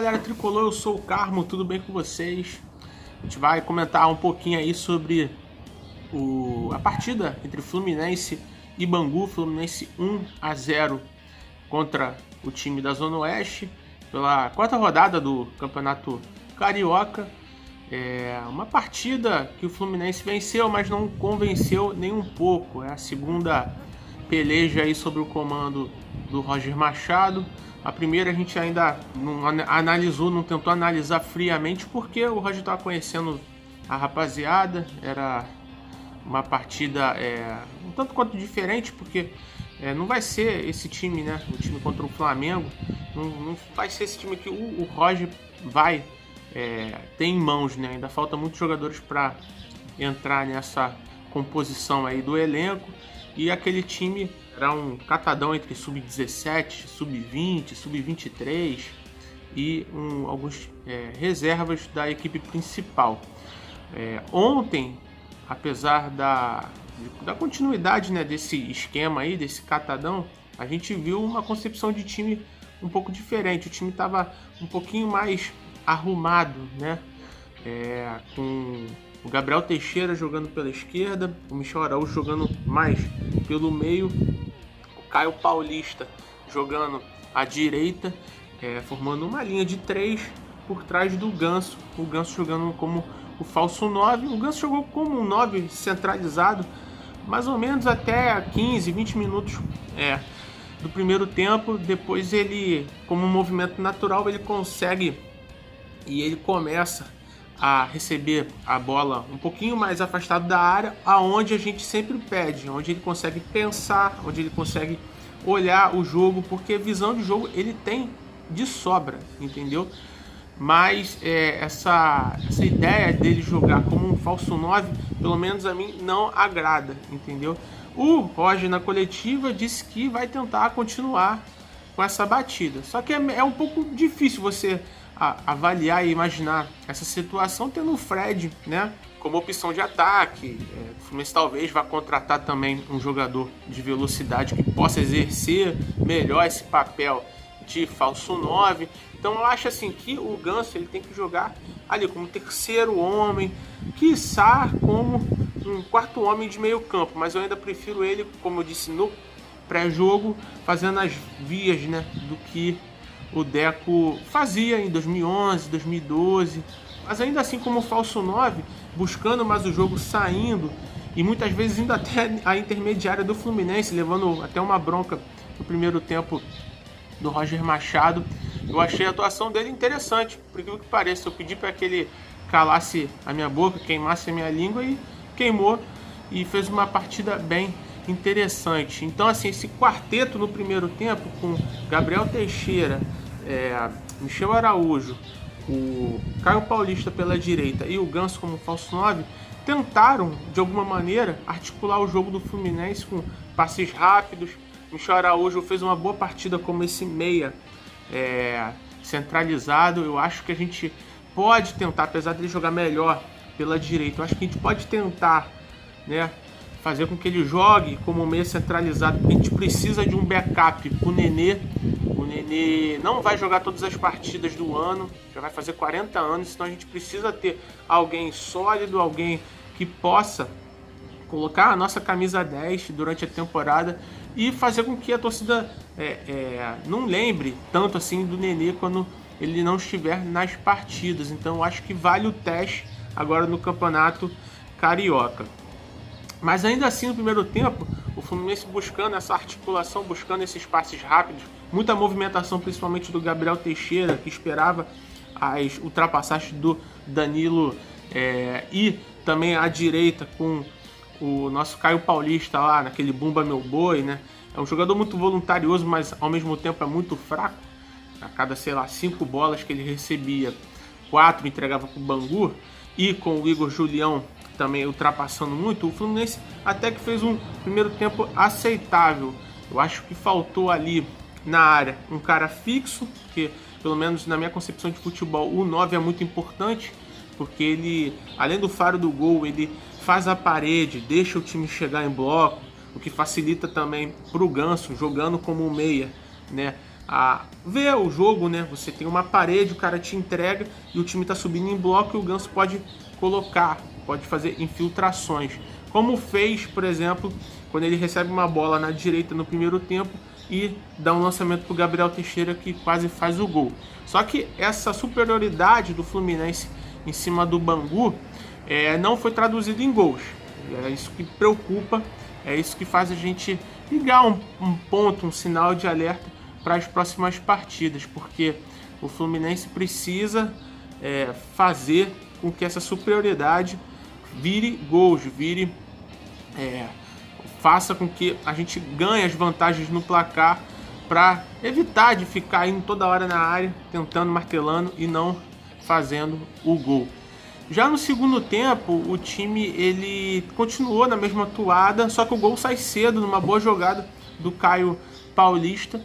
galera tricolor, eu sou o Carmo, tudo bem com vocês? A gente vai comentar um pouquinho aí sobre a partida entre Fluminense e Bangu. Fluminense 1-0 contra o time da Zona Oeste pela quarta rodada do Campeonato Carioca. Uma partida que o Fluminense venceu, mas não convenceu nem um pouco. É a segunda peleja aí sob o comando do Roger Machado. A primeira a gente ainda não analisou, não tentou analisar friamente, porque o Roger estava conhecendo a rapaziada. Era uma partida um tanto quanto diferente, porque não vai ser esse time, né? O time contra o Flamengo, não vai ser esse time que o Roger vai ter em mãos, né? Ainda falta muitos jogadores para entrar nessa composição aí do elenco. E aquele time era um catadão entre sub-17, sub-20, sub-23 e alguns reservas da equipe principal. Ontem, apesar da continuidade, né, desse esquema aí, desse catadão, a gente viu uma concepção de time um pouco diferente. O time estava um pouquinho mais arrumado, né? Com o Gabriel Teixeira jogando pela esquerda, o Michel Araújo jogando mais pelo meio, o Caio Paulista jogando à direita, formando uma linha de 3 por trás do Ganso. O Ganso jogando como o falso 9. O Ganso jogou como um 9 centralizado, mais ou menos até 15, 20 minutos do primeiro tempo. Depois ele, como um movimento natural, ele consegue e ele começa a receber a bola um pouquinho mais afastado da área, aonde a gente sempre pede, onde ele consegue pensar, onde ele consegue olhar o jogo, porque visão de jogo ele tem de sobra, entendeu? Mas essa ideia dele jogar como um falso 9, pelo menos a mim, não agrada, entendeu? O Roger, na coletiva, disse que vai tentar continuar com essa batida, só que é um pouco difícil você avaliar e imaginar essa situação tendo o Fred, né, como opção de ataque. O Fluminense talvez vá contratar também um jogador de velocidade que possa exercer melhor esse papel de falso 9. Então eu acho assim que o Ganso ele tem que jogar ali como terceiro homem, quiçá como um quarto homem de meio campo, mas eu ainda prefiro ele, como eu disse no pré-jogo, fazendo as vias, né, do que o Deco fazia em 2011, 2012, mas ainda assim como falso 9, buscando mais o jogo, saindo e muitas vezes indo até a intermediária do Fluminense, levando até uma bronca no primeiro tempo do Roger Machado. Eu achei a atuação dele interessante, por aquilo que pareça. Eu pedi para que ele calasse a minha boca, queimasse a minha língua, e queimou e fez uma partida bem interessante. Então assim, esse quarteto no primeiro tempo com Gabriel Teixeira, Michel Araújo, o Caio Paulista pela direita e o Ganso como falso 9, tentaram de alguma maneira articular o jogo do Fluminense com passes rápidos. Michel Araújo fez uma boa partida como esse meia centralizado. Eu acho que a gente pode tentar, apesar dele jogar melhor pela direita, eu acho que a gente pode tentar, né, fazer com que ele jogue como meia centralizado, porque a gente precisa de um backup para o Nenê. O Nenê não vai jogar todas as partidas do ano, já vai fazer 40 anos, então a gente precisa ter alguém sólido, alguém que possa colocar a nossa camisa 10 durante a temporada e fazer com que a torcida não lembre tanto assim do Nenê quando ele não estiver nas partidas. Então eu acho que vale o teste agora no Campeonato Carioca. Mas ainda assim, no primeiro tempo, o Fluminense buscando essa articulação, buscando esses passes rápidos, muita movimentação, principalmente do Gabriel Teixeira, que esperava as ultrapassagens do Danilo, e também à direita com o nosso Caio Paulista lá, naquele Bumba Meu Boi, né? É um jogador muito voluntarioso, mas ao mesmo tempo é muito fraco. A cada, 5 bolas que ele recebia, 4 entregava para o Bangu, e com o Igor Julião também ultrapassando muito, o Fluminense até que fez um primeiro tempo aceitável. Eu acho que faltou ali na área um cara fixo, que pelo menos na minha concepção de futebol o 9 é muito importante, porque ele, além do faro do gol, ele faz a parede, deixa o time chegar em bloco, o que facilita também para o Ganso, jogando como meia, né, a ver o jogo, né? Você tem uma parede, o cara te entrega e o time tá subindo em bloco e o Ganso pode colocar, pode fazer infiltrações. Como fez, por exemplo, quando ele recebe uma bola na direita no primeiro tempo e dá um lançamento para o Gabriel Teixeira, que quase faz o gol. Só que essa superioridade do Fluminense em cima do Bangu não foi traduzida em gols. É isso que preocupa, é isso que faz a gente ligar um ponto, um sinal de alerta para as próximas partidas, porque o Fluminense precisa fazer com que essa superioridade vire gols, faça com que a gente ganhe as vantagens no placar para evitar de ficar indo toda hora na área, tentando, martelando e não fazendo o gol. Já no segundo tempo, o time ele continuou na mesma atuada, só que o gol sai cedo, numa boa jogada do Caio Paulista.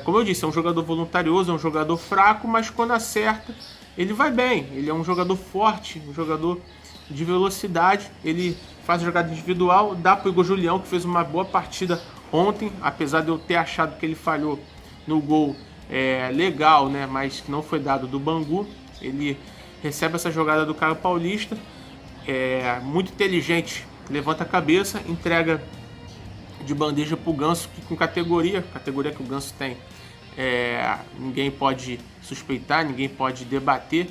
Como eu disse, é um jogador voluntarioso, é um jogador fraco, mas quando acerta, ele vai bem. Ele é um jogador forte, um jogador de velocidade, ele faz jogada individual, dá para o Igor Julião, que fez uma boa partida ontem, apesar de eu ter achado que ele falhou no gol legal, né, mas que não foi dado do Bangu. Ele recebe essa jogada do Caio Paulista, muito inteligente, levanta a cabeça, entrega de bandeja para o Ganso, que com categoria que o Ganso tem, ninguém pode suspeitar, ninguém pode debater.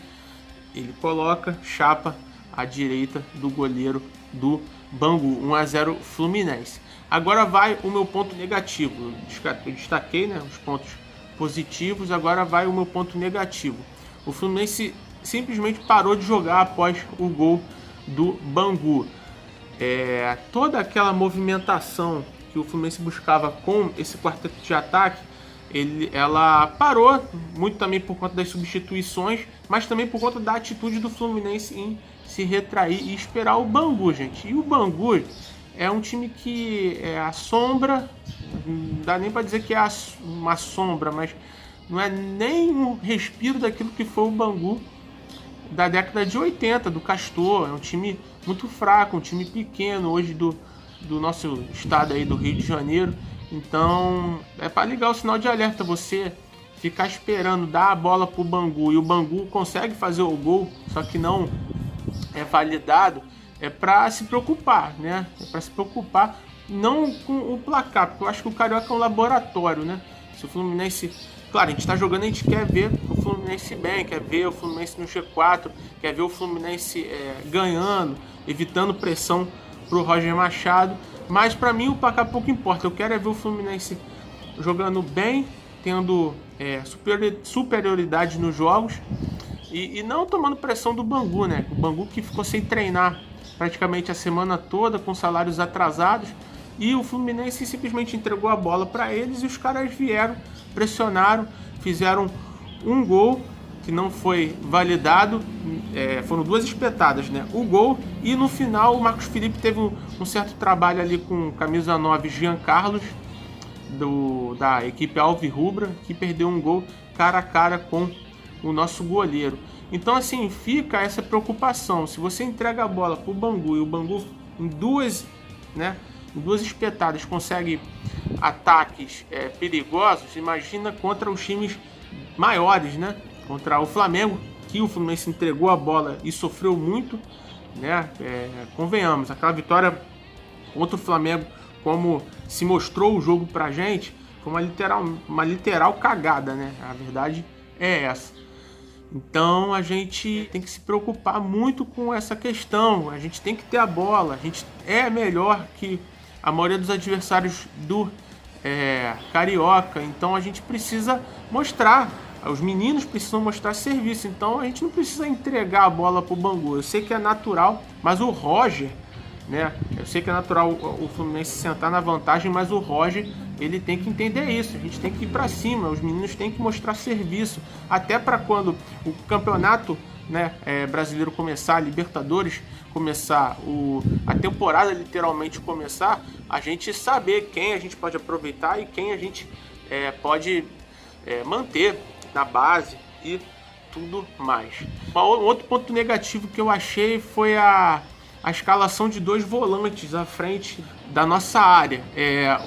Ele coloca, chapa à direita do goleiro do Bangu, 1-0 Fluminense. Agora vai o meu ponto negativo. Eu destaquei, né, os pontos positivos, agora vai o meu ponto negativo. O Fluminense simplesmente parou de jogar após o gol do Bangu. Toda aquela movimentação que o Fluminense buscava com esse quarteto de ataque, ela parou, muito também por conta das substituições, mas também por conta da atitude do Fluminense em se retrair e esperar o Bangu, gente. E o Bangu é um time que a sombra, não dá nem para dizer que é uma sombra, mas não é nem um respiro daquilo que foi o Bangu da década de 80, do Castor. É um time muito fraco, um time pequeno hoje do nosso estado aí do Rio de Janeiro. Então é para ligar o sinal de alerta. Você ficar esperando dar a bola pro Bangu e o Bangu consegue fazer o gol, só que não é validado, é para se preocupar, né? É para se preocupar não com o placar, porque eu acho que o Carioca é um laboratório, né? Se o Fluminense, claro, a gente está jogando, a gente quer ver o Fluminense bem, quer ver o Fluminense no G4, quer ver o Fluminense ganhando, evitando pressão pro Roger Machado, mas para mim o placar pouco importa. Eu quero ver o Fluminense jogando bem, tendo superioridade nos jogos e não tomando pressão do Bangu, né? O Bangu que ficou sem treinar praticamente a semana toda, com salários atrasados, e o Fluminense simplesmente entregou a bola para eles e os caras vieram, pressionaram, fizeram um gol que não foi validado, foram duas espetadas, né? O gol, e no final o Marcos Felipe teve um certo trabalho ali com camisa 9 Jean Carlos, da equipe Alvirrubra, que perdeu um gol cara a cara com o nosso goleiro. Então assim, fica essa preocupação. Se você entrega a bola para o Bangu e o Bangu em duas espetadas consegue ataques perigosos, imagina contra os times maiores, né? Contra o Flamengo, que o Fluminense entregou a bola e sofreu muito, né? Convenhamos, aquela vitória contra o Flamengo, como se mostrou o jogo pra gente, foi uma literal cagada, né? A verdade é essa. Então a gente tem que se preocupar muito com essa questão. A gente tem que ter a bola. A gente é melhor que a maioria dos adversários do Carioca. Então a gente precisa mostrar. Os meninos precisam mostrar serviço. Então a gente não precisa entregar a bola pro Bangu. Eu sei que é natural, mas o Roger, né? Eu sei que é natural o Fluminense sentar na vantagem, mas o Roger, ele tem que entender isso. A gente tem que ir para cima, os meninos têm que mostrar serviço, até para quando o campeonato, né, brasileiro começar, a Libertadores começar, a temporada literalmente começar, a gente saber quem a gente pode aproveitar e quem a gente pode manter na base e tudo mais. Um outro ponto negativo que eu achei foi a escalação de dois volantes à frente da nossa área.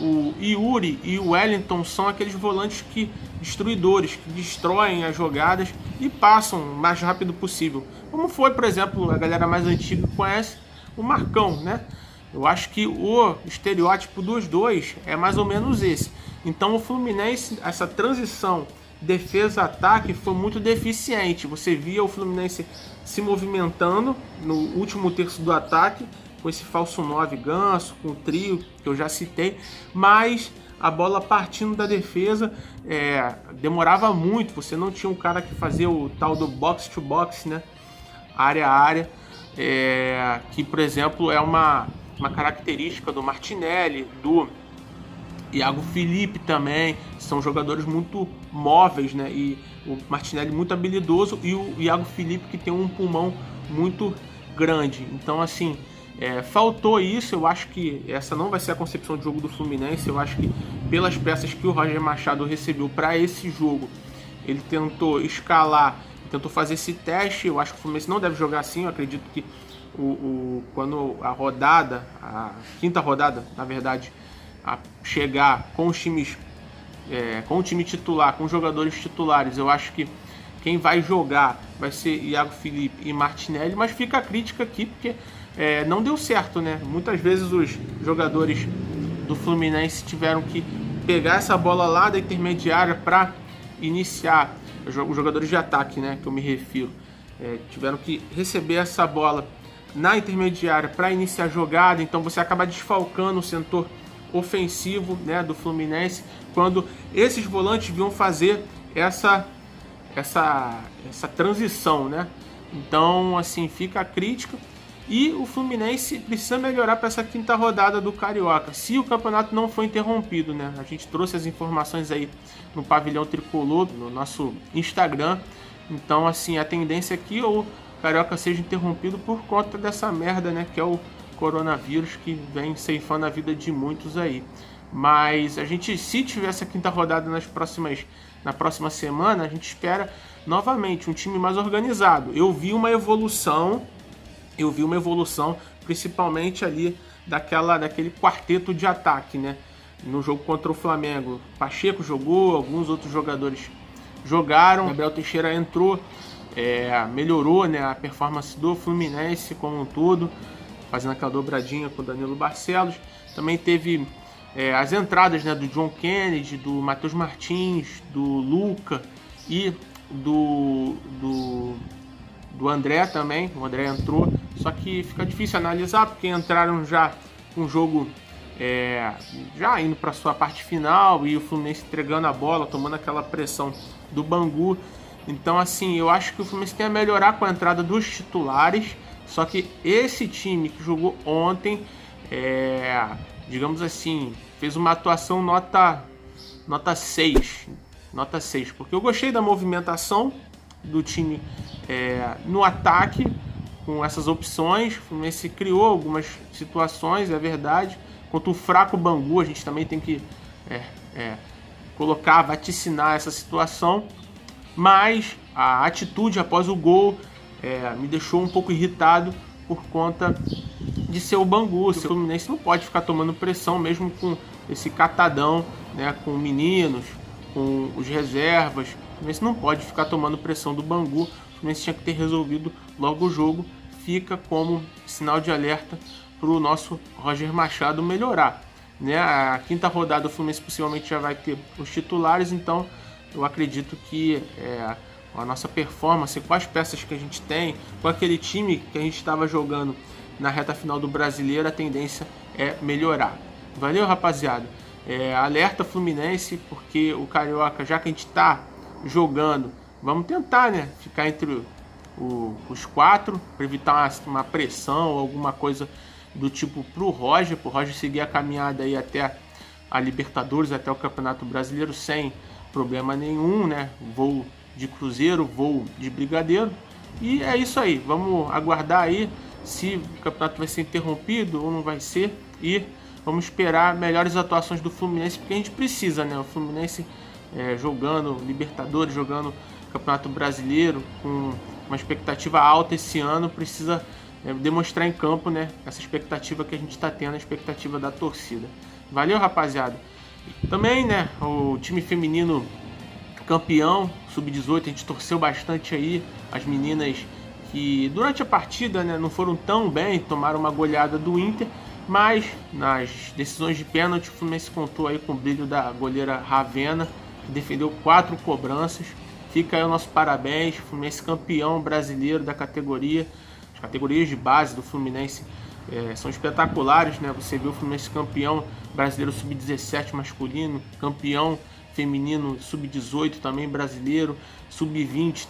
O Yuri e o Wellington são aqueles volantes que destruidores, que destroem as jogadas e passam o mais rápido possível. Como foi, por exemplo, a galera mais antiga conhece o Marcão, né? Eu acho que o estereótipo dos dois é mais ou menos esse. Então o Fluminense, essa transição defesa-ataque foi muito deficiente. Você via o Fluminense se movimentando no último terço do ataque, com esse falso 9 Ganso, com o trio que eu já citei, mas a bola partindo da defesa demorava muito. Você não tinha um cara que fazia o tal do box to box, né? Área a área, que, por exemplo, é uma característica do Martinelli, do Iago Felipe também. São jogadores muito móveis, né? E o Martinelli muito habilidoso e o Iago Felipe que tem um pulmão muito grande. Então, assim, faltou isso. Eu acho que essa não vai ser a concepção de jogo do Fluminense. Eu acho que pelas peças que o Roger Machado recebeu para esse jogo, ele tentou escalar, tentou fazer esse teste. Eu acho que o Fluminense não deve jogar assim. Eu acredito que quando a quinta rodada, na verdade, chegar com os times, com o time titular, com os jogadores titulares, eu acho que quem vai jogar vai ser Iago Felipe e Martinelli, mas fica a crítica aqui porque não deu certo, né? Muitas vezes os jogadores do Fluminense tiveram que pegar essa bola lá da intermediária para iniciar, os jogadores de ataque, né, que eu me refiro, tiveram que receber essa bola na intermediária para iniciar a jogada. Então você acaba desfalcando o setor ofensivo, né, do Fluminense, quando esses volantes vinham fazer essa transição, né? Então, assim, fica a crítica. E o Fluminense precisa melhorar para essa quinta rodada do Carioca, se o campeonato não for interrompido, né? A gente trouxe as informações aí no Pavilhão Tricolor, no nosso Instagram. Então, assim, a tendência é que o Carioca seja interrompido por conta dessa merda, né? Que é o coronavírus, que vem ceifando a vida de muitos aí. Mas a gente, se tiver essa quinta rodada na próxima semana, a gente espera novamente um time mais organizado. Eu vi uma evolução, principalmente ali daquele quarteto de ataque, né? No jogo contra o Flamengo, Pacheco jogou, alguns outros jogadores jogaram, Gabriel Teixeira entrou, melhorou, né, a performance do Fluminense como um todo, fazendo aquela dobradinha com o Danilo Barcelos. Também teve as entradas, né, do John Kennedy, do Matheus Martins, do Luca e do André também. O André entrou, só que fica difícil analisar porque entraram já com o jogo já indo para sua parte final e o Fluminense entregando a bola, tomando aquela pressão do Bangu. Então, assim, eu acho que o Fluminense tem a melhorar com a entrada dos titulares. Só que esse time que jogou ontem, digamos assim, fez uma atuação nota 6. Nota 6, porque eu gostei da movimentação do time no ataque, com essas opções. O Fluminense criou algumas situações, é verdade. Contra o fraco Bangu, a gente também tem que vaticinar essa situação. Mas a atitude após o gol me deixou um pouco irritado por conta de ser o Bangu. O Fluminense não pode ficar tomando pressão mesmo com esse catadão, né, com meninos, com os reservas. O Fluminense não pode ficar tomando pressão do Bangu. O Fluminense tinha que ter resolvido logo o jogo. Fica como sinal de alerta para o nosso Roger Machado melhorar, né? A quinta rodada o Fluminense possivelmente já vai ter os titulares, então eu acredito que a nossa performance, com as peças que a gente tem, com aquele time que a gente estava jogando na reta final do Brasileiro, a tendência é melhorar. Valeu, rapaziada? Alerta Fluminense, porque o Carioca, já que a gente está jogando, vamos tentar, né, ficar entre os 4, para evitar uma pressão ou alguma coisa do tipo para o Roger seguir a caminhada aí até a Libertadores, até o Campeonato Brasileiro sem problema nenhum, né? Voo de cruzeiro, voo de brigadeiro. E é isso aí, vamos aguardar aí se o campeonato vai ser interrompido ou não vai ser, e vamos esperar melhores atuações do Fluminense, porque a gente precisa, né? O Fluminense jogando Libertadores, jogando Campeonato Brasileiro, com uma expectativa alta esse ano, precisa demonstrar em campo, né, essa expectativa que a gente está tendo, a expectativa da torcida. Valeu, rapaziada. Também, né, o time feminino campeão sub-18, a gente torceu bastante aí. As meninas que durante a partida, né, não foram tão bem, tomaram uma goleada do Inter, mas nas decisões de pênalti o Fluminense contou aí com o brilho da goleira Ravena, que defendeu 4 cobranças. Fica aí o nosso parabéns, Fluminense campeão brasileiro da categoria. As categorias de base do Fluminense são espetaculares, né? Você viu o Fluminense campeão brasileiro sub-17 masculino, campeão feminino sub-18 também brasileiro, sub-20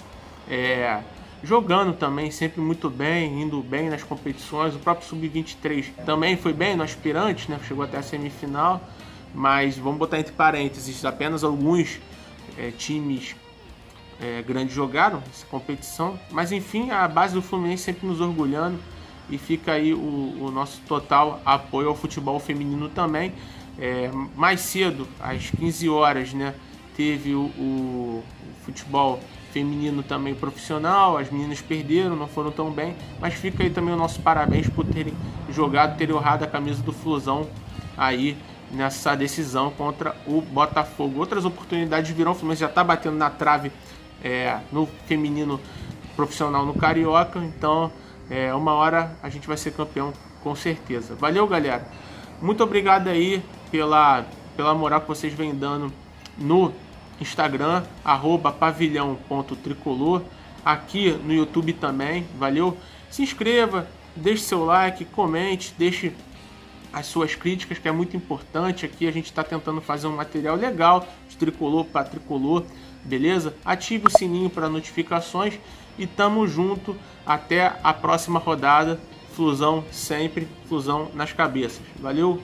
jogando também sempre muito bem, indo bem nas competições. O próprio sub-23 também foi bem no aspirante, né? Chegou até a semifinal, mas vamos botar entre parênteses, apenas alguns times grandes jogaram essa competição. Mas enfim, a base do Fluminense sempre nos orgulhando, e fica aí o nosso total apoio ao futebol feminino também. Mais cedo, às 15 horas, né, teve o futebol feminino também profissional. As meninas perderam, não foram tão bem, mas fica aí também o nosso parabéns por terem jogado, terem honrado a camisa do Flusão aí nessa decisão contra o Botafogo. Outras oportunidades virão, o Fluminense já está batendo na trave no feminino profissional no Carioca, então uma hora a gente vai ser campeão com certeza. Valeu, galera, muito obrigado aí pela moral que vocês vêm dando no Instagram, @pavilhão.tricolor, aqui no YouTube também. Valeu, se inscreva, deixe seu like, comente, deixe as suas críticas, que é muito importante. Aqui a gente está tentando fazer um material legal de tricolor para tricolor, beleza? Ative o sininho para notificações e tamo junto até a próxima rodada. Flusão sempre, Flusão nas cabeças. Valeu,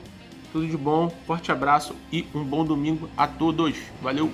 tudo de bom, forte abraço e um bom domingo a todos. Valeu!